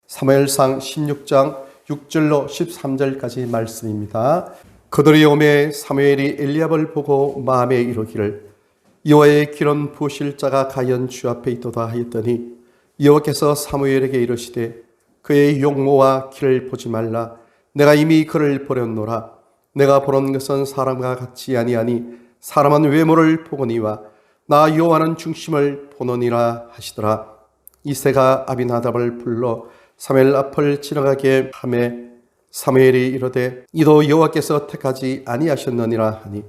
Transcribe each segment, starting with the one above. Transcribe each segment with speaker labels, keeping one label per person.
Speaker 1: 사무엘상 16장 6절로 13절까지 말씀입니다. 그들이 오매 사무엘이 엘리압을 보고 마음에 이르기를 여호와의 기름 부으실 자가 과연 주 앞에 있도다 하였더니 여호와께서 사무엘에게 이르시되 그의 용모와 키를 보지 말라. 내가 이미 그를 버렸노라. 내가 보는 것은 사람과 같지 아니하니 사람은 외모를 보거니와 나 여호와는 중심을 보느니라 하시더라. 이새가 아비나답을 불러 사무엘 앞을 지나가게 하매 사무엘이 이르되 이도 여호와께서 택하지 아니하셨느니라 하니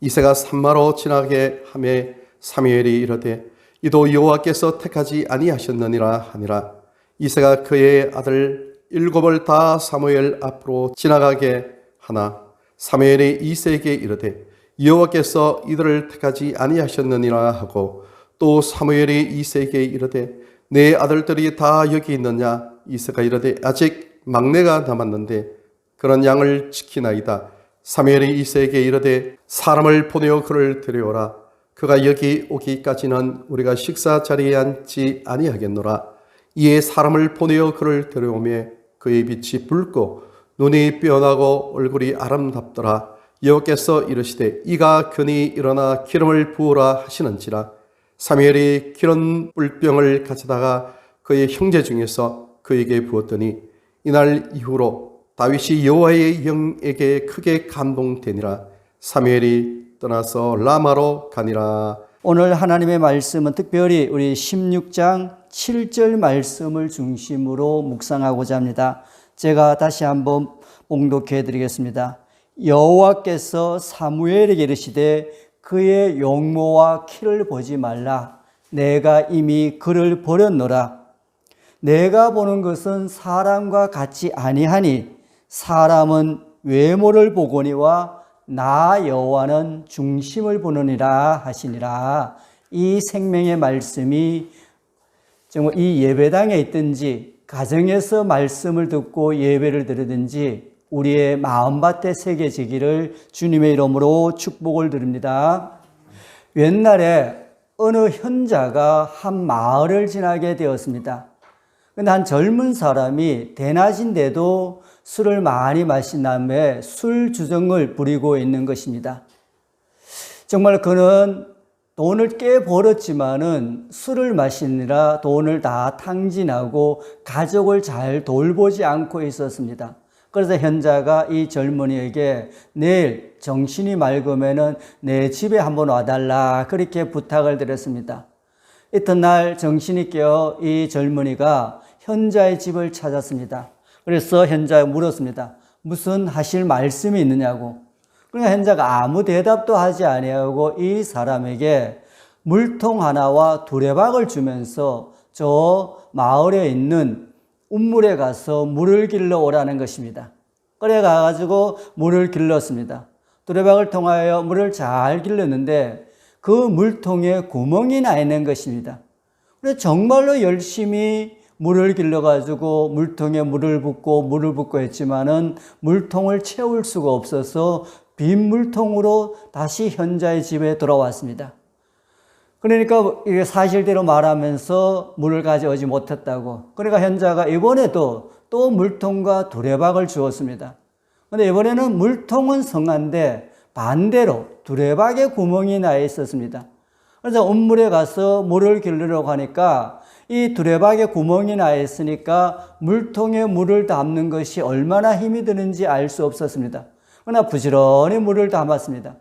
Speaker 1: 이새가 산마로 지나가게 하매 사무엘이 이르되 이도 여호와께서 택하지 아니하셨느니라 하니라. 이새가 그의 아들 7을 다 사무엘 앞으로 지나가게 하나 사무엘이 이새에게 이르되 여호와께서 이들을 택하지 아니하셨느니라 하고 또 사무엘이 이새에게 이르되 내 아들들이 다 여기 있느냐. 이새가 이르되 아직 막내가 남았는데 그런 양을 지키나이다. 사무엘이 이새에게 이르되 사람을 보내어 그를 데려오라. 그가 여기 오기까지는 우리가 식사 자리에 앉지 아니하겠노라. 이에 사람을 보내어 그를 데려오매 그의 빛이 붉고 눈이 빼어나고 얼굴이 아름답더라. 여호와께서 이르시되 이가 그니 일어나 기름을 부으라 하시는지라. 사무엘이 기름 뿔병을 가져다가 그의 형제 중에서 그에게 부었더니 이날 이후로 다윗이 여호와의 영에게 크게 감동되니라. 사무엘이 떠나서 라마로 가니라.
Speaker 2: 오늘 하나님의 말씀은 특별히 우리 16장 7절 말씀을 중심으로 묵상하고자 합니다. 제가 다시 한번 봉독해 드리겠습니다. 여호와께서 사무엘에게 이르시되 그의 용모와 키를 보지 말라. 내가 이미 그를 버렸노라. 내가 보는 것은 사람과 같지 아니하니 사람은 외모를 보거니와 나 여호와는 중심을 보느니라 하시니라. 이 생명의 말씀이 정말 이 예배당에 있든지 가정에서 말씀을 듣고 예배를 드리든지 우리의 마음밭에 새겨지기를 주님의 이름으로 축복을 드립니다. 옛날에 어느 현자가 한 마을을 지나게 되었습니다. 근데 한 젊은 사람이 대낮인데도 술을 많이 마신 다음에 술 주정을 부리고 있는 것입니다. 정말 그는 돈을 꽤 벌었지만은 술을 마시느라 돈을 다 탕진하고 가족을 잘 돌보지 않고 있었습니다. 그래서 현자가 이 젊은이에게 내일 정신이 맑으면은 내 집에 한번 와달라 그렇게 부탁을 드렸습니다. 이튿날 정신이 깨어 이 젊은이가 현자의 집을 찾았습니다. 그래서 현자에 물었습니다. 무슨 하실 말씀이 있느냐고. 그러니까 현자가 아무 대답도 하지 아니하고 이 사람에게 물통 하나와 두레박을 주면서 저 마을에 있는 운물에 가서 물을 길러 오라는 것입니다. 그래 가지고 물을 길렀습니다. 두레박을 통하여 물을 잘 길렀는데 그 물통에 구멍이 나 있는 것입니다. 그래서 정말로 열심히 물을 길러가지고 물통에 물을 붓고 했지만은 물통을 채울 수가 없어서 빈 물통으로 다시 현자의 집에 돌아왔습니다. 그러니까 이게 사실대로 말하면서 물을 가져오지 못했다고. 그러니까 현자가 이번에도 또 물통과 두레박을 주었습니다. 그런데 이번에는 물통은 성한데 반대로 두레박에 구멍이 나 있었습니다. 그래서 운물에 가서 물을 길르려고 하니까 이 두레박에 구멍이 나 있으니까 물통에 물을 담는 것이 얼마나 힘이 드는지 알 수 없었습니다. 그러나 부지런히 물을 담았습니다.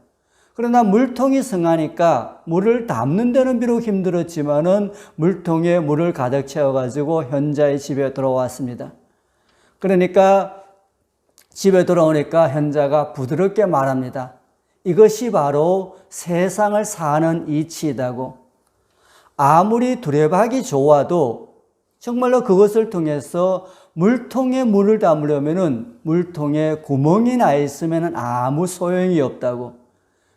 Speaker 2: 그러나 물통이 성하니까 물을 담는 데는 비록 힘들었지만은 물통에 물을 가득 채워가지고 현자의 집에 돌아왔습니다. 그러니까 집에 돌아오니까 현자가 부드럽게 말합니다. 이것이 바로 세상을 사는 이치이다고. 아무리 두레박이 좋아도 정말로 그것을 통해서 물통에 물을 담으려면은 물통에 구멍이 나 있으면 아무 소용이 없다고.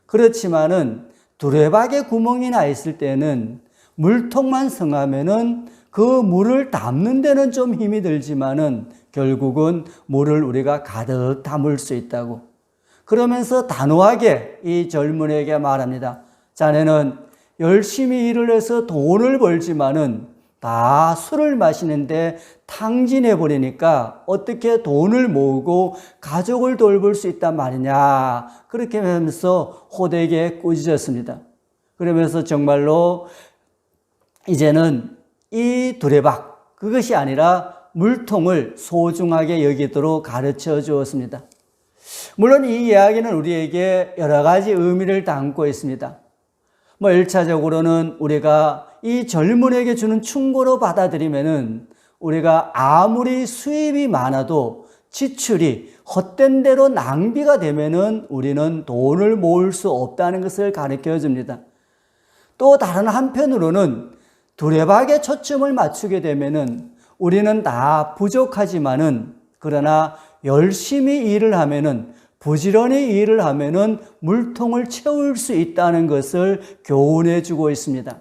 Speaker 2: 그렇지만은 두레박에 구멍이 나 있을 때는 물통만 성하면은 그 물을 담는 데는 좀 힘이 들지만은 결국은 물을 우리가 가득 담을 수 있다고. 그러면서 단호하게 이 젊은이에게 말합니다. 자네는 열심히 일을 해서 돈을 벌지만은 다 술을 마시는데 탕진해 버리니까 어떻게 돈을 모으고 가족을 돌볼 수 있단 말이냐. 그렇게 하면서 호되게 꾸짖었습니다. 그러면서 정말로 이제는 이 두레박, 그것이 아니라 물통을 소중하게 여기도록 가르쳐 주었습니다. 물론 이 이야기는 우리에게 여러 가지 의미를 담고 있습니다. 1차적으로는 우리가 이 젊은에게 주는 충고로 받아들이면은 우리가 아무리 수입이 많아도 지출이 헛된 대로 낭비가 되면은 우리는 돈을 모을 수 없다는 것을 가르쳐 줍니다. 또 다른 한편으로는 두레박에 초점을 맞추게 되면은 우리는 다 부족하지만은 그러나 열심히 일을 하면은 부지런히 일을 하면은 물통을 채울 수 있다는 것을 교훈해 주고 있습니다.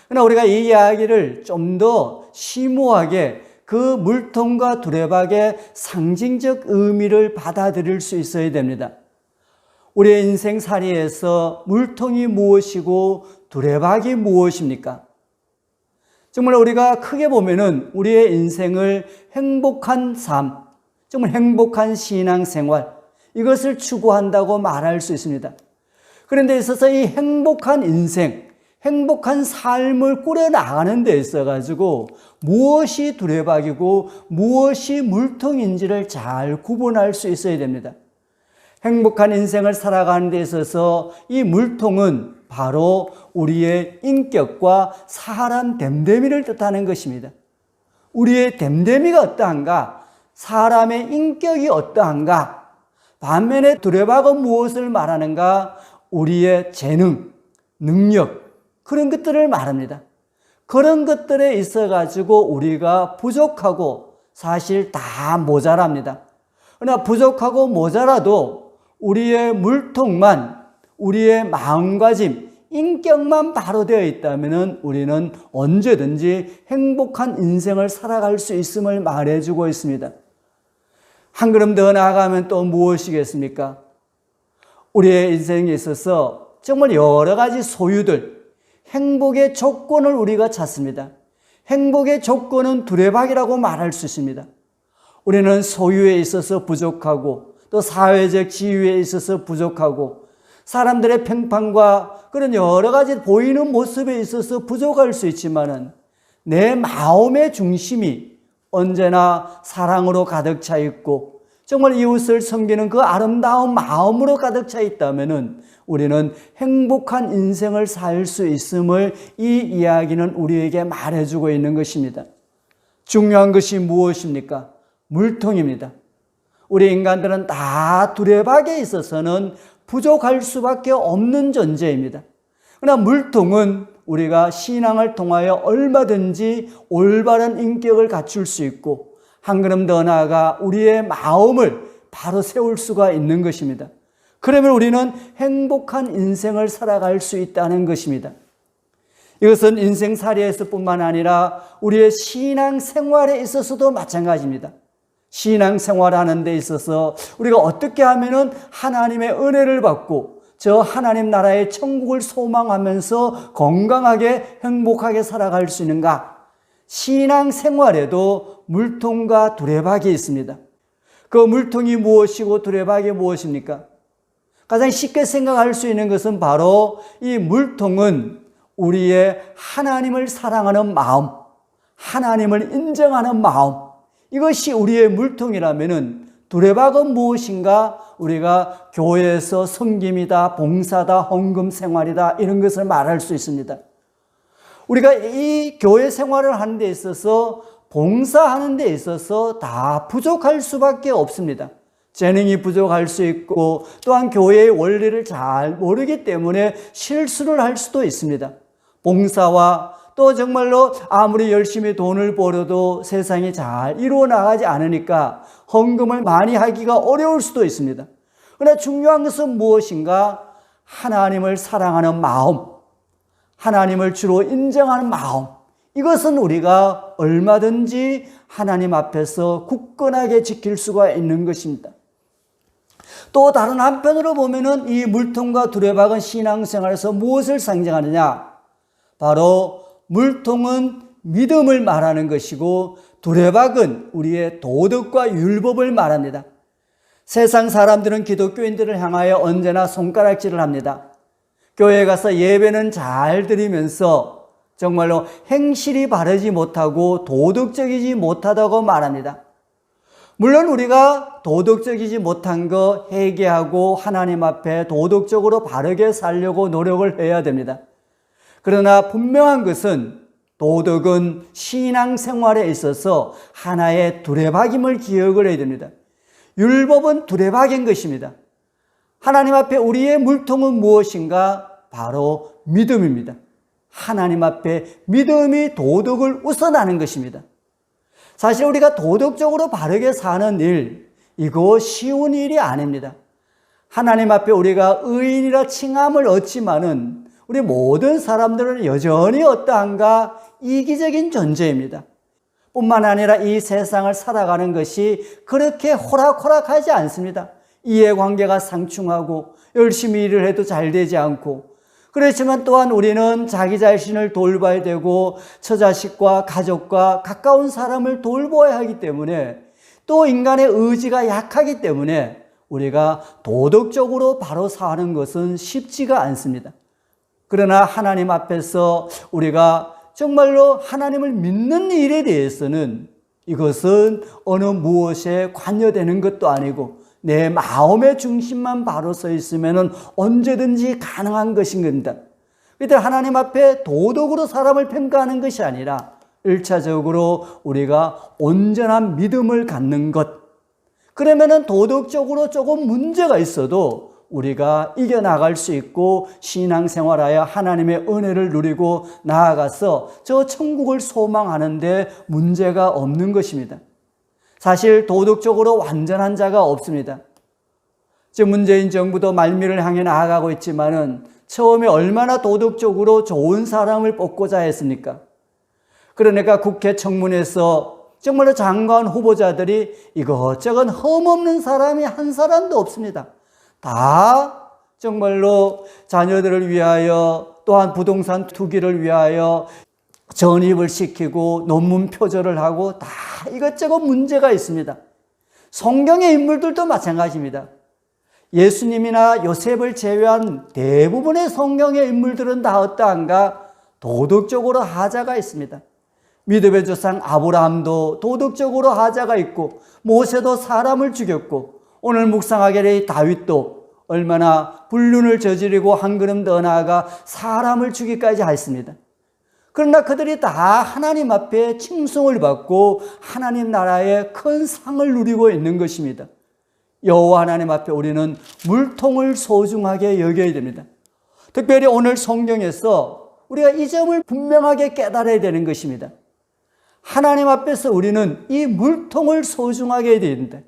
Speaker 2: 그러나 우리가 이 이야기를 좀 더 심오하게 그 물통과 두레박의 상징적 의미를 받아들일 수 있어야 됩니다. 우리의 인생살이에서 물통이 무엇이고 두레박이 무엇입니까? 정말 우리가 크게 보면은 우리의 인생을 행복한 삶, 정말 행복한 신앙생활, 이것을 추구한다고 말할 수 있습니다. 그런데 있어서 이 행복한 인생, 행복한 삶을 꾸려나가는 데 있어가지고 무엇이 두레박이고 무엇이 물통인지를 잘 구분할 수 있어야 됩니다. 행복한 인생을 살아가는 데 있어서 이 물통은 바로 우리의 인격과 사람 됨됨이를 뜻하는 것입니다. 우리의 됨됨이가 어떠한가? 사람의 인격이 어떠한가? 반면에 두레박은 무엇을 말하는가? 우리의 재능, 능력, 그런 것들을 말합니다. 그런 것들에 있어가지고 우리가 부족하고 사실 다 모자랍니다. 그러나 부족하고 모자라도 우리의 물통만, 우리의 마음가짐, 인격만 바로 되어 있다면 우리는 언제든지 행복한 인생을 살아갈 수 있음을 말해주고 있습니다. 한 걸음 더 나아가면 또 무엇이겠습니까? 우리의 인생에 있어서 정말 여러 가지 소유들, 행복의 조건을 우리가 찾습니다. 행복의 조건은 두레박이라고 말할 수 있습니다. 우리는 소유에 있어서 부족하고 또 사회적 지위에 있어서 부족하고 사람들의 평판과 그런 여러 가지 보이는 모습에 있어서 부족할 수 있지만은 내 마음의 중심이 언제나 사랑으로 가득 차 있고 정말 이웃을 섬기는 그 아름다운 마음으로 가득 차 있다면은 우리는 행복한 인생을 살 수 있음을 이 이야기는 우리에게 말해주고 있는 것입니다. 중요한 것이 무엇입니까? 물통입니다. 우리 인간들은 다 두레박에 있어서는 부족할 수밖에 없는 존재입니다. 그러나 물통은 우리가 신앙을 통하여 얼마든지 올바른 인격을 갖출 수 있고 한 걸음 더 나아가 우리의 마음을 바로 세울 수가 있는 것입니다. 그러면 우리는 행복한 인생을 살아갈 수 있다는 것입니다. 이것은 인생살이에서 뿐만 아니라 우리의 신앙생활에 있어서도 마찬가지입니다. 신앙생활하는 데 있어서 우리가 어떻게 하면 하나님의 은혜를 받고 저 하나님 나라의 천국을 소망하면서 건강하게 행복하게 살아갈 수 있는가? 신앙생활에도 물통과 두레박이 있습니다. 그 물통이 무엇이고 두레박이 무엇입니까? 가장 쉽게 생각할 수 있는 것은 바로 이 물통은 우리의 하나님을 사랑하는 마음, 하나님을 인정하는 마음, 이것이 우리의 물통이라면은 두레박은 무엇인가? 우리가 교회에서 섬김이다, 봉사다, 헌금 생활이다 이런 것을 말할 수 있습니다. 우리가 이 교회 생활을 하는 데 있어서 봉사하는 데 있어서 다 부족할 수밖에 없습니다. 재능이 부족할 수 있고 또한 교회의 원리를 잘 모르기 때문에 실수를 할 수도 있습니다. 봉사와 또 정말로 아무리 열심히 돈을 벌어도 세상이 잘 이루어 나가지 않으니까 헌금을 많이 하기가 어려울 수도 있습니다. 그러나 중요한 것은 무엇인가? 하나님을 사랑하는 마음, 하나님을 주로 인정하는 마음, 이것은 우리가 얼마든지 하나님 앞에서 굳건하게 지킬 수가 있는 것입니다. 또 다른 한편으로 보면은 이 물통과 두레박은 신앙생활에서 무엇을 상징하느냐? 바로 물통은 믿음을 말하는 것이고 두레박은 우리의 도덕과 율법을 말합니다. 세상 사람들은 기독교인들을 향하여 언제나 손가락질을 합니다. 교회에 가서 예배는 잘 드리면서 정말로 행실이 바르지 못하고 도덕적이지 못하다고 말합니다. 물론 우리가 도덕적이지 못한 거 회개하고 하나님 앞에 도덕적으로 바르게 살려고 노력을 해야 됩니다. 그러나 분명한 것은 도덕은 신앙생활에 있어서 하나의 두레박임을 기억을 해야 됩니다. 율법은 두레박인 것입니다. 하나님 앞에 우리의 물통은 무엇인가? 바로 믿음입니다. 하나님 앞에 믿음이 도덕을 우선하는 것입니다. 사실 우리가 도덕적으로 바르게 사는 일, 이거 쉬운 일이 아닙니다. 하나님 앞에 우리가 의인이라 칭함을 얻지만은 우리 모든 사람들은 여전히 어떠한가? 이기적인 존재입니다. 뿐만 아니라 이 세상을 살아가는 것이 그렇게 호락호락하지 않습니다. 이해관계가 상충하고 열심히 일을 해도 잘 되지 않고, 그렇지만 또한 우리는 자기 자신을 돌봐야 되고 처자식과 가족과 가까운 사람을 돌보아야 하기 때문에, 또 인간의 의지가 약하기 때문에 우리가 도덕적으로 바로 사는 것은 쉽지가 않습니다. 그러나 하나님 앞에서 우리가 정말로 하나님을 믿는 일에 대해서는 이것은 어느 무엇에 관여되는 것도 아니고 내 마음의 중심만 바로 서 있으면 언제든지 가능한 것인 겁니다. 그때 하나님 앞에 도덕으로 사람을 평가하는 것이 아니라 1차적으로 우리가 온전한 믿음을 갖는 것, 그러면은 도덕적으로 조금 문제가 있어도 우리가 이겨나갈 수 있고 신앙생활하여 하나님의 은혜를 누리고 나아가서 저 천국을 소망하는데 문제가 없는 것입니다. 사실 도덕적으로 완전한 자가 없습니다. 지금 문재인 정부도 말미를 향해 나아가고 있지만은 처음에 얼마나 도덕적으로 좋은 사람을 뽑고자 했습니까? 그러니까 국회 청문회에서 정말로 장관 후보자들이 이것저것 흠없는 사람이 한 사람도 없습니다. 다 정말로 자녀들을 위하여, 또한 부동산 투기를 위하여 전입을 시키고 논문 표절을 하고 다 이것저것 문제가 있습니다. 성경의 인물들도 마찬가지입니다. 예수님이나 요셉을 제외한 대부분의 성경의 인물들은 다 어떠한가? 도덕적으로 하자가 있습니다. 믿음의 조상 아브라함도 도덕적으로 하자가 있고, 모세도 사람을 죽였고, 오늘 묵상하게 될 다윗도 얼마나 불륜을 저지르고 한 걸음 더 나아가 사람을 죽이기까지 했습니다. 그러나 그들이 다 하나님 앞에 칭송을 받고 하나님 나라의 큰 상을 누리고 있는 것입니다. 여호와 하나님 앞에 우리는 물통을 소중하게 여겨야 됩니다. 특별히 오늘 성경에서 우리가 이 점을 분명하게 깨달아야 되는 것입니다. 하나님 앞에서 우리는 이 물통을 소중하게 해야 됩니다.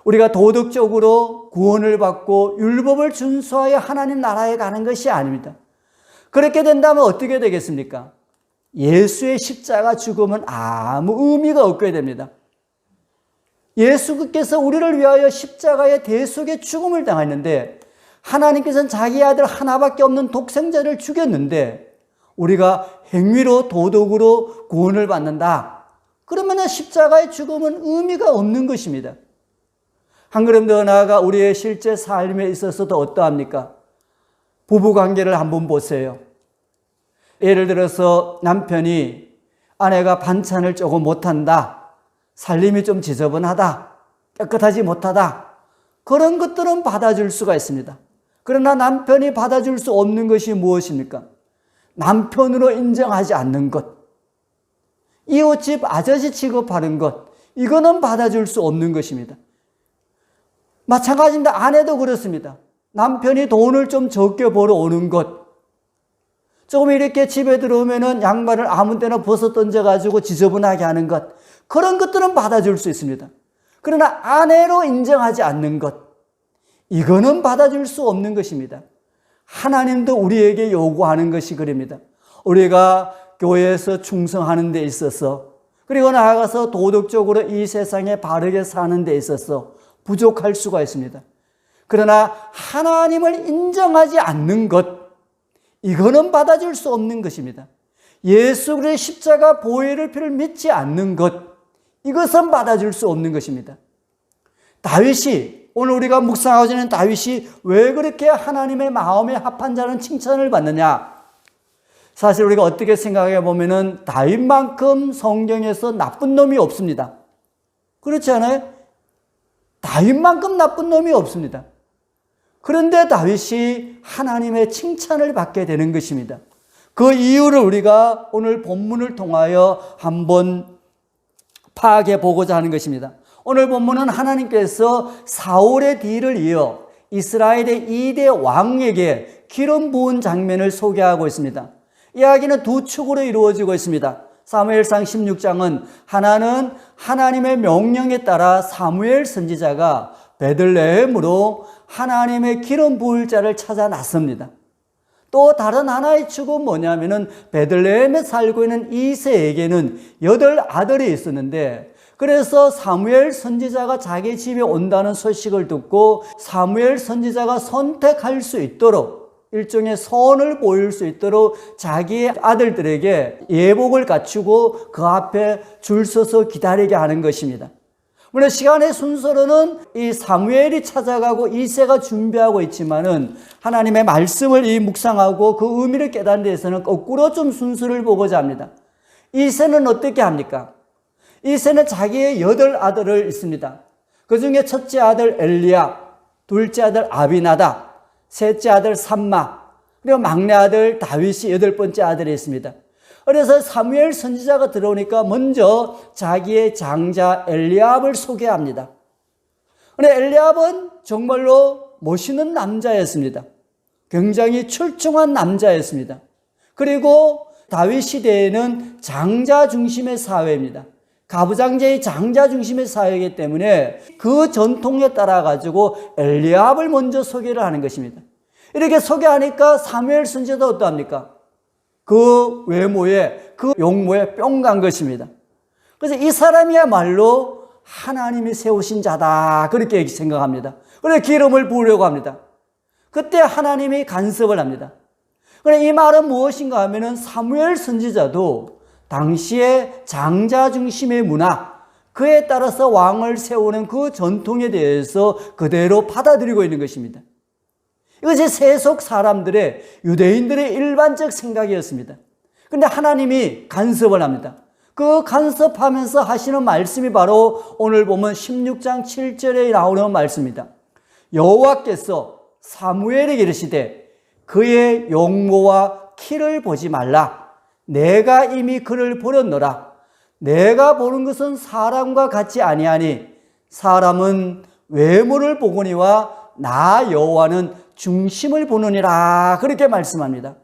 Speaker 2: 우리가 도덕적으로 구원을 받고 율법을 준수하여 하나님 나라에 가는 것이 아닙니다. 그렇게 된다면 어떻게 되겠습니까? 예수의 십자가 죽음은 아무 의미가 없게 됩니다. 예수께서 우리를 위하여 십자가의 대속의 죽음을 당했는데, 하나님께서는 자기 아들 하나밖에 없는 독생자를 죽였는데 우리가 행위로 도덕으로 구원을 받는다. 그러면 십자가의 죽음은 의미가 없는 것입니다. 한 걸음 더 나아가 우리의 실제 삶에 있어서도 어떠합니까? 부부관계를 한번 보세요. 예를 들어서 남편이 아내가 반찬을 조금 못한다, 살림이 좀 지저분하다, 깨끗하지 못하다, 그런 것들은 받아줄 수가 있습니다. 그러나 남편이 받아줄 수 없는 것이 무엇입니까? 남편으로 인정하지 않는 것, 이웃집 아저씨 취급하는 것, 이거는 받아줄 수 없는 것입니다. 마찬가지입니다. 아내도 그렇습니다. 남편이 돈을 좀 적게 벌어오는 것, 조금 이렇게 집에 들어오면은 양말을 아무 데나 벗어 던져가지고 지저분하게 하는 것, 그런 것들은 받아줄 수 있습니다. 그러나 아내로 인정하지 않는 것, 이거는 받아줄 수 없는 것입니다. 하나님도 우리에게 요구하는 것이 그럽니다. 우리가 교회에서 충성하는 데 있어서, 그리고 나아가서 도덕적으로 이 세상에 바르게 사는 데 있어서 부족할 수가 있습니다. 그러나 하나님을 인정하지 않는 것, 이거는 받아줄 수 없는 것입니다. 예수 그리스도의 십자가 보혈의 피를 믿지 않는 것, 이것은 받아줄 수 없는 것입니다. 다윗이, 오늘 우리가 묵상하고자 하는 다윗이 왜 그렇게 하나님의 마음에 합한 자는 칭찬을 받느냐? 사실 우리가 어떻게 생각해 보면은 다윗만큼 성경에서 나쁜 놈이 없습니다. 그렇지 않아요? 다윗만큼 나쁜 놈이 없습니다. 그런데 다윗이 하나님의 칭찬을 받게 되는 것입니다. 그 이유를 우리가 오늘 본문을 통하여 한번 파악해 보고자 하는 것입니다. 오늘 본문은 하나님께서 사울의 뒤를 이어 이스라엘의 2대 왕에게 기름 부은 장면을 소개하고 있습니다. 이야기는 두 축으로 이루어지고 있습니다. 사무엘상 16장은 하나는 하나님의 명령에 따라 사무엘 선지자가 베들레헴으로 하나님의 기름 부을 자를 찾아 나섭니다. 또 다른 하나의 축은 뭐냐면은 베들레헴에 살고 있는 이새에게는 8 아들이 있었는데, 그래서 사무엘 선지자가 자기 집에 온다는 소식을 듣고 사무엘 선지자가 선택할 수 있도록, 일종의 선을 보일 수 있도록 자기의 아들들에게 예복을 갖추고 그 앞에 줄 서서 기다리게 하는 것입니다. 물론 시간의 순서로는 이 사무엘이 찾아가고 이새가 준비하고 있지만은 하나님의 말씀을 이 묵상하고 그 의미를 깨닫는 데에서는 거꾸로 좀 순서를 보고자 합니다. 이새는 어떻게 합니까? 이새는 자기의 8 아들을 있습니다. 그 중에 첫째 아들 엘리야, 둘째 아들 아비나다, 셋째 아들 삼마, 그리고 막내 아들 다윗이 8번째 아들이 있습니다. 그래서 사무엘 선지자가 들어오니까 먼저 자기의 장자 엘리압을 소개합니다. 그런데 엘리압은 정말로 멋있는 남자였습니다. 굉장히 출중한 남자였습니다. 그리고 다윗 시대에는 장자 중심의 사회입니다. 가부장제의 장자 중심의 사회이기 때문에 그 전통에 따라 가지고 엘리압을 먼저 소개를 하는 것입니다. 이렇게 소개하니까 사무엘 선지자도 어떠합니까? 그 외모에, 그 용모에 뿅 간 것입니다. 그래서 이 사람이야말로 하나님이 세우신 자다, 그렇게 생각합니다. 그래서 기름을 부으려고 합니다. 그때 하나님이 간섭을 합니다. 그런데 이 말은 무엇인가 하면은 사무엘 선지자도 당시의 장자 중심의 문화, 그에 따라서 왕을 세우는 그 전통에 대해서 그대로 받아들이고 있는 것입니다. 이것이 세속 사람들의, 유대인들의 일반적 생각이었습니다. 그런데 하나님이 간섭을 합니다. 그 간섭하면서 하시는 말씀이 바로 오늘 보면 16장 7절에 나오는 말씀입니다. 여호와께서 사무엘에게 이르시되 그의 용모와 키를 보지 말라. 내가 이미 그를 보렸노라. 내가 보는 것은 사람과 같지 아니하니 사람은 외모를 보거니와 나 여호와는 중심을 보느니라, 그렇게 말씀합니다.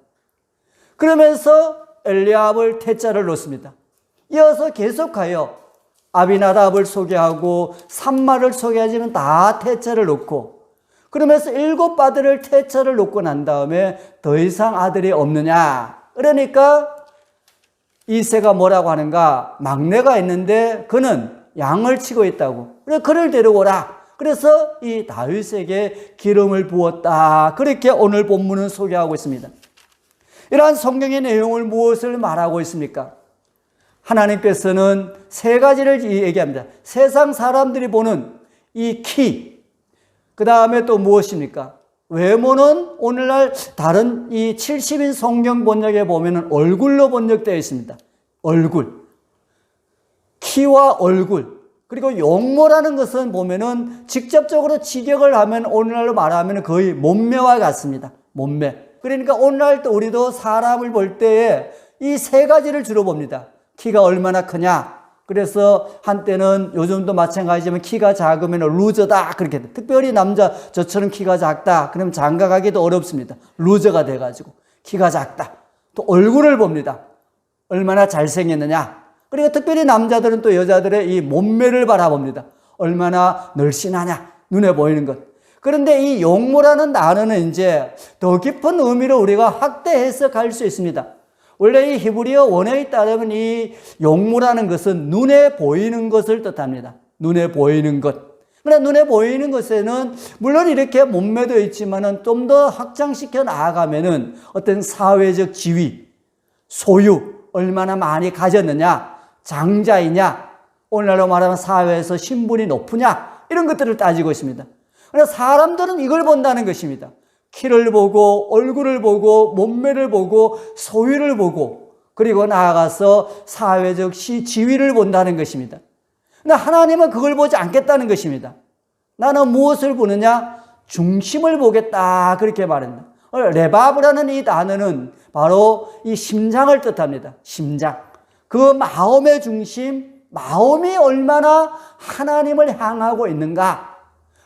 Speaker 2: 그러면서 엘리압을 태자를 놓습니다. 이어서 계속하여 아비나답을 소개하고 삼마를 소개하지는 다 태자를 놓고, 그러면서 7 아들을 태자를 놓고 난 다음에 더 이상 아들이 없느냐, 그러니까 이새가 뭐라고 하는가? 막내가 있는데 그는 양을 치고 있다고. 그래서 그를 데려오라. 그래서 이 다윗에게 기름을 부었다, 그렇게 오늘 본문은 소개하고 있습니다. 이러한 성경의 내용을 무엇을 말하고 있습니까? 하나님께서는 3가지를 얘기합니다. 세상 사람들이 보는 이 키, 그 다음에 또 무엇입니까? 외모는 오늘날 다른 이 70인 성경 번역에 보면 얼굴로 번역되어 있습니다. 얼굴, 키와 얼굴. 그리고 용모라는 것은 보면은 직접적으로 직역을 하면 오늘날로 말하면 거의 몸매와 같습니다. 몸매. 그러니까 오늘날 또 우리도 사람을 볼 때에 이 3가지를 주로 봅니다. 키가 얼마나 크냐. 그래서 한때는 요즘도 마찬가지지만 키가 작으면 루저다, 그렇게 돼. 특별히 남자 저처럼 키가 작다 그러면 장가가기도 어렵습니다. 루저가 돼가지고 키가 작다. 또 얼굴을 봅니다. 얼마나 잘생겼느냐. 그리고 특별히 남자들은 또 여자들의 이 몸매를 바라봅니다. 얼마나 늘씬하냐, 눈에 보이는 것. 그런데 이 용모라는 단어는 이제 더 깊은 의미로 우리가 확대 해석할 수 있습니다. 원래 이 히브리어 원어에 따르면 이 용모라는 것은 눈에 보이는 것을 뜻합니다. 눈에 보이는 것. 그러나 눈에 보이는 것에는 물론 이렇게 몸매도 있지만은 좀 더 확장시켜 나아가면은 어떤 사회적 지위, 소유, 얼마나 많이 가졌느냐, 장자이냐, 오늘날로 말하면 사회에서 신분이 높으냐, 이런 것들을 따지고 있습니다. 그래서 사람들은 이걸 본다는 것입니다. 키를 보고, 얼굴을 보고, 몸매를 보고, 소유를 보고, 그리고 나아가서 사회적 지위를 본다는 것입니다. 근데 하나님은 그걸 보지 않겠다는 것입니다. 나는 무엇을 보느냐? 중심을 보겠다, 그렇게 말합니다. 레바브라는 이 단어는 바로 이 심장을 뜻합니다. 심장. 그 마음의 중심, 마음이 얼마나 하나님을 향하고 있는가.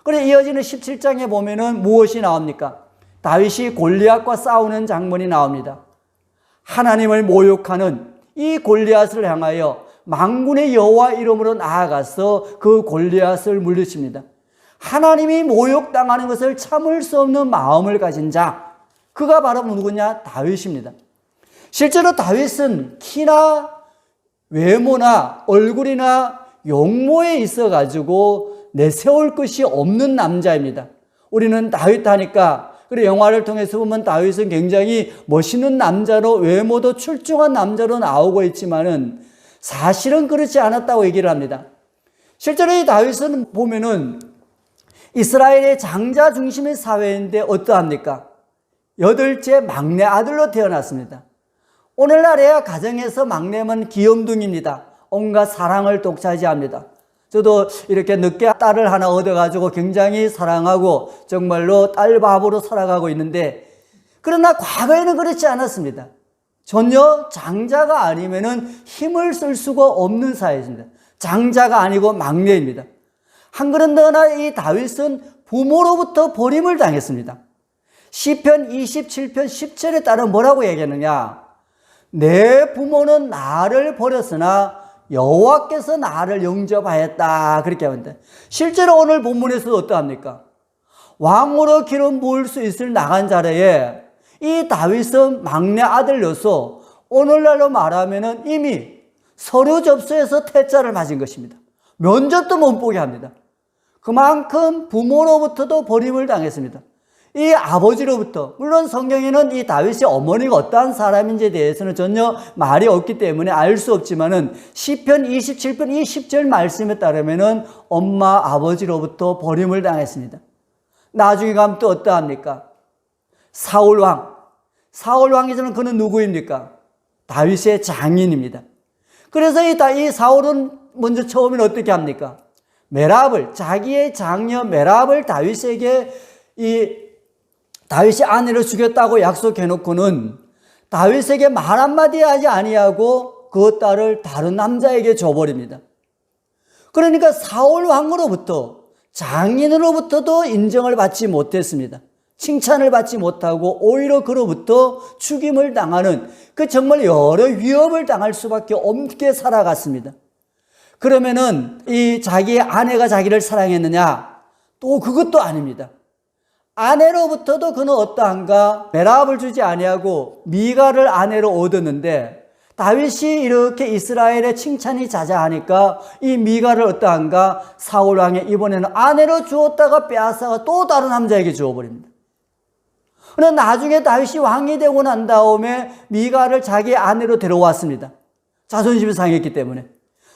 Speaker 2: 그래서 이어지는 17장에 보면은 무엇이 나옵니까? 다윗이 골리앗과 싸우는 장면이 나옵니다. 하나님을 모욕하는 이 골리앗을 향하여 만군의 여호와 이름으로 나아가서 그 골리앗을 물리칩니다. 하나님이 모욕당하는 것을 참을 수 없는 마음을 가진 자, 그가 바로 누구냐? 다윗입니다. 실제로 다윗은 키나 외모나 얼굴이나 용모에 있어가지고 내세울 것이 없는 남자입니다. 우리는 다윗 하니까, 그리고 영화를 통해서 보면 다윗은 굉장히 멋있는 남자로, 외모도 출중한 남자로 나오고 있지만은 사실은 그렇지 않았다고 얘기를 합니다. 실제로 이 다윗은 보면은 이스라엘의 장자 중심의 사회인데 어떠합니까? 8째 막내 아들로 태어났습니다. 오늘날에야 가정에서 막내면 귀염둥입니다. 온갖 사랑을 독차지합니다. 저도 이렇게 늦게 딸을 하나 얻어가지고 굉장히 사랑하고 정말로 딸밥으로 살아가고 있는데, 그러나 과거에는 그렇지 않았습니다. 전혀 장자가 아니면은 힘을 쓸 수가 없는 사회입니다. 장자가 아니고 막내입니다. 한 그런 더나 이 다윗은 부모로부터 버림을 당했습니다. 시편 27편 10절에 따르면 뭐라고 얘기하느냐? 내 부모는 나를 버렸으나 여호와께서 나를 영접하였다, 그렇게 합니다. 실제로 오늘 본문에서도 어떠합니까? 왕으로 기름 부을 수 있을 나간 자리에 이 다윗은 막내 아들로서 오늘날로 말하면 이미 서류 접수에서 퇴짜를 맞은 것입니다. 면접도 못 보게 합니다. 그만큼 부모로부터도 버림을 당했습니다. 이 아버지로부터, 물론 성경에는 이 다윗의 어머니가 어떠한 사람인지에 대해서는 전혀 말이 없기 때문에 알 수 없지만은 시편 27편 이 10절 말씀에 따르면은 엄마 아버지로부터 버림을 당했습니다. 나중에 가면 또 어떠합니까? 사울왕이 저는 그는 누구입니까? 다윗의 장인입니다. 그래서 이 사울은 먼저 처음에는 어떻게 합니까? 메랍을, 자기의 장녀 메랍을 다윗에게 다윗이 아내를 주겠다고 약속해놓고는 다윗에게 말 한마디 하지 아니하고 그 딸을 다른 남자에게 줘버립니다. 그러니까 사울 왕으로부터, 장인으로부터도 인정을 받지 못했습니다. 칭찬을 받지 못하고 오히려 그로부터 죽임을 당하는, 그 정말 여러 위협을 당할 수밖에 없게 살아갔습니다. 그러면은 이 자기의 아내가 자기를 사랑했느냐? 또 그것도 아닙니다. 아내로부터도 그는 어떠한가? 메랍을 주지 아니하고 미갈을 아내로 얻었는데, 다윗이 이렇게 이스라엘의 칭찬이 자자하니까 이 미갈을 어떠한가? 사울왕에 이번에는 아내로 주었다가 빼앗아가 또 다른 남자에게 주어버립니다. 그런데 나중에 다윗이 왕이 되고 난 다음에 미갈을 자기의 아내로 데려왔습니다. 자존심이 상했기 때문에.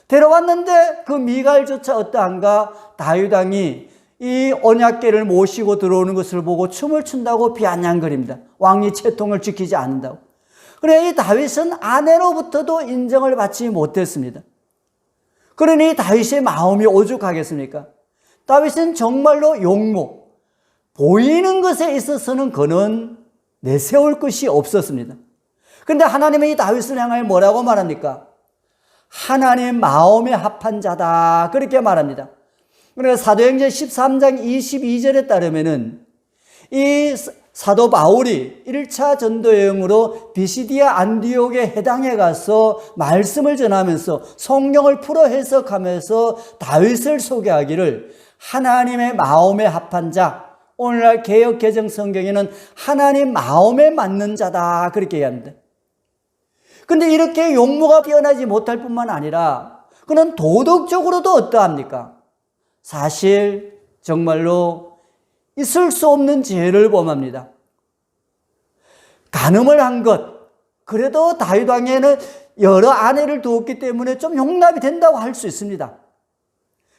Speaker 2: 데려왔는데 그 미갈조차 어떠한가? 다윗 왕이 이 언약궤를 모시고 들어오는 것을 보고 춤을 춘다고 비아냥거립니다. 왕이 채통을 지키지 않는다고. 그래, 이 다윗은 아내로부터도 인정을 받지 못했습니다. 그러니 다윗의 마음이 오죽하겠습니까? 다윗은 정말로 용모, 보이는 것에 있어서는 그는 내세울 것이 없었습니다. 그런데 하나님은 이 다윗을 향하여 뭐라고 말합니까? 하나님 마음에 합한 자다, 그렇게 말합니다. 그러니까 사도행전 13장 22절에 따르면은 이 사도 바울이 1차 전도 여행으로 비시디아 안디옥에 해당에 가서 말씀을 전하면서 성경을 풀어 해석하면서 다윗을 소개하기를 하나님의 마음에 합한 자, 오늘날 개역 개정 성경에는 하나님 마음에 맞는 자다, 그렇게 얘기합니다. 근데 이렇게 용모가 뛰어나지 못할 뿐만 아니라 그는 도덕적으로도 어떠합니까? 사실 정말로 있을 수 없는 죄를 범합니다. 간음을 한 것, 그래도 다윗 왕에는 여러 아내를 두었기 때문에 좀 용납이 된다고 할 수 있습니다.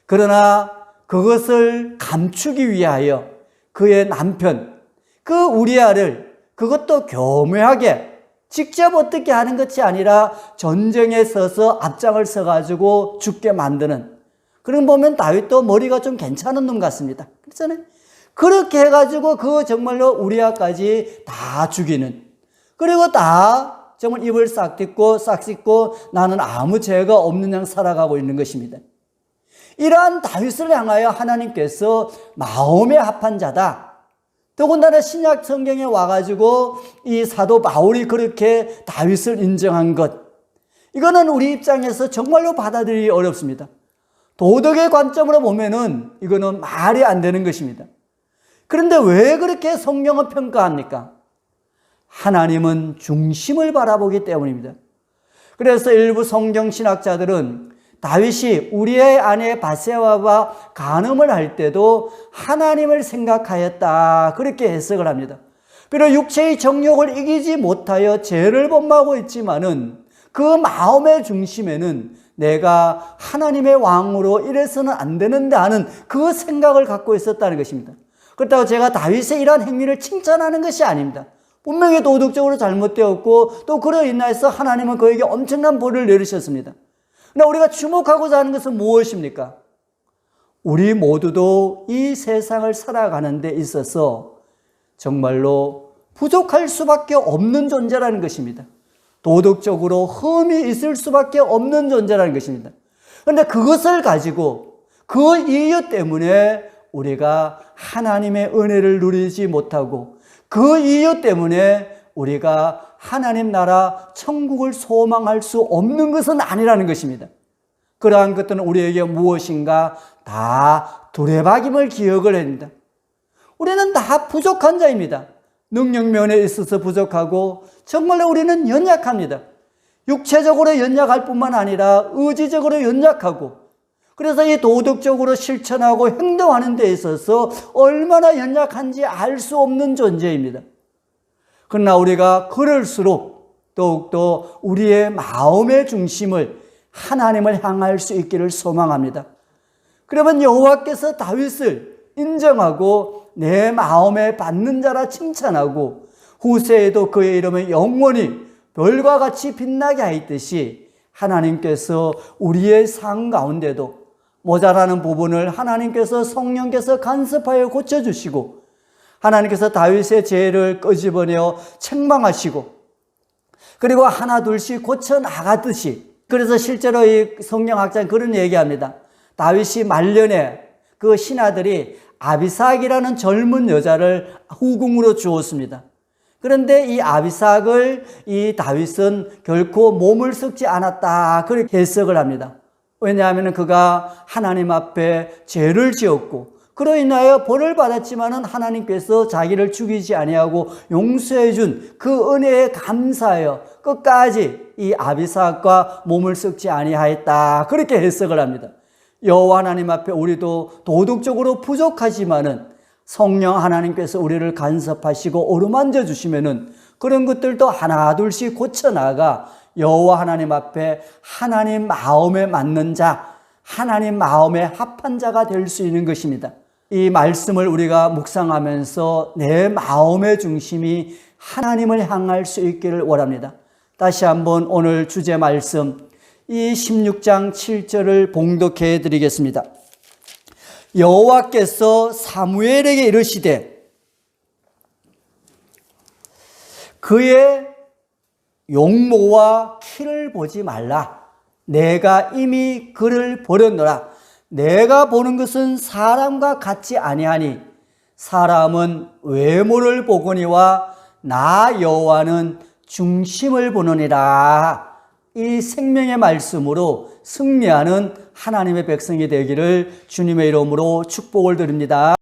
Speaker 2: 그러나 그것을 감추기 위하여 그의 남편, 그 우리아를 그것도 교묘하게 직접 어떻게 하는 것이 아니라 전쟁에 서서 앞장을 서가지고 죽게 만드는, 그런 보면 다윗도 머리가 좀 괜찮은 놈 같습니다. 그렇잖아요. 그렇게 해가지고 그 정말로 우리아까지 다 죽이는, 그리고 다 정말 입을 싹 씻고 나는 아무 죄가 없는 양 살아가고 있는 것입니다. 이러한 다윗을 향하여 하나님께서 마음에 합한 자다. 더군다나 신약 성경에 와가지고 이 사도 바울이 그렇게 다윗을 인정한 것, 이거는 우리 입장에서 정말로 받아들이기 어렵습니다. 도덕의 관점으로 보면은 이거는 말이 안 되는 것입니다. 그런데 왜 그렇게 성경은 평가합니까? 하나님은 중심을 바라보기 때문입니다. 그래서 일부 성경신학자들은 다윗이 우리의 아내 바세바와 간음을 할 때도 하나님을 생각하였다, 그렇게 해석을 합니다. 비록 육체의 정욕을 이기지 못하여 죄를 범하고 있지만은 그 마음의 중심에는 내가 하나님의 왕으로 이래서는 안 되는데 하는 그 생각을 갖고 있었다는 것입니다. 그렇다고 제가 다윗의 이러한 행위를 칭찬하는 것이 아닙니다. 분명히 도덕적으로 잘못되었고 또 그로 인해서 하나님은 그에게 엄청난 벌을 내리셨습니다. 그러나 우리가 주목하고자 하는 것은 무엇입니까? 우리 모두도 이 세상을 살아가는 데 있어서 정말로 부족할 수밖에 없는 존재라는 것입니다. 도덕적으로 흠이 있을 수밖에 없는 존재라는 것입니다. 그런데 그것을 가지고 그 이유 때문에 우리가 하나님의 은혜를 누리지 못하고 그 이유 때문에 우리가 하나님 나라 천국을 소망할 수 없는 것은 아니라는 것입니다. 그러한 것들은 우리에게 무엇인가 다 두레박임을 기억을 합니다. 우리는 다 부족한 자입니다. 능력면에 있어서 부족하고 정말로 우리는 연약합니다. 육체적으로 연약할 뿐만 아니라 의지적으로 연약하고, 그래서 이 도덕적으로 실천하고 행동하는 데 있어서 얼마나 연약한지 알 수 없는 존재입니다. 그러나 우리가 그럴수록 더욱더 우리의 마음의 중심을 하나님을 향할 수 있기를 소망합니다. 그러면 여호와께서 다윗을 인정하고 내 마음에 받는 자라 칭찬하고 후세에도 그의 이름을 영원히 별과 같이 빛나게 하였듯이 하나님께서 우리의 삶 가운데도 모자라는 부분을 하나님께서 성령께서 간섭하여 고쳐주시고 하나님께서 다윗의 죄를 끄집어내어 책망하시고 그리고 하나 둘씩 고쳐나가듯이, 그래서 실제로 이 성경학자는 그런 얘기합니다. 다윗이 말년에 그 신하들이 아비삭이라는 젊은 여자를 후궁으로 주었습니다. 그런데 이 아비삭을 이 다윗은 결코 몸을 썩지 않았다, 그렇게 해석을 합니다. 왜냐하면 그가 하나님 앞에 죄를 지었고 그로 인하여 벌을 받았지만은 하나님께서 자기를 죽이지 아니하고 용서해 준 그 은혜에 감사하여 끝까지 이 아비삭과 몸을 썩지 아니하였다, 그렇게 해석을 합니다. 여호와 하나님 앞에 우리도 도덕적으로 부족하지만은 성령 하나님께서 우리를 간섭하시고 어루만져 주시면은 그런 것들도 하나 둘씩 고쳐나가 여호와 하나님 앞에 하나님 마음에 맞는 자, 하나님 마음에 합한 자가 될 수 있는 것입니다. 이 말씀을 우리가 묵상하면서 내 마음의 중심이 하나님을 향할 수 있기를 원합니다. 다시 한번 오늘 주제 말씀 이 16장 7절을 봉독해 드리겠습니다. 여호와께서 사무엘에게 이르시되 그의 용모와 키를 보지 말라. 내가 이미 그를 버렸노라. 내가 보는 것은 사람과 같지 아니하니 사람은 외모를 보거니와 나 여호와는 중심을 보느니라. 이 생명의 말씀으로 승리하는 하나님의 백성이 되기를 주님의 이름으로 축복을 드립니다.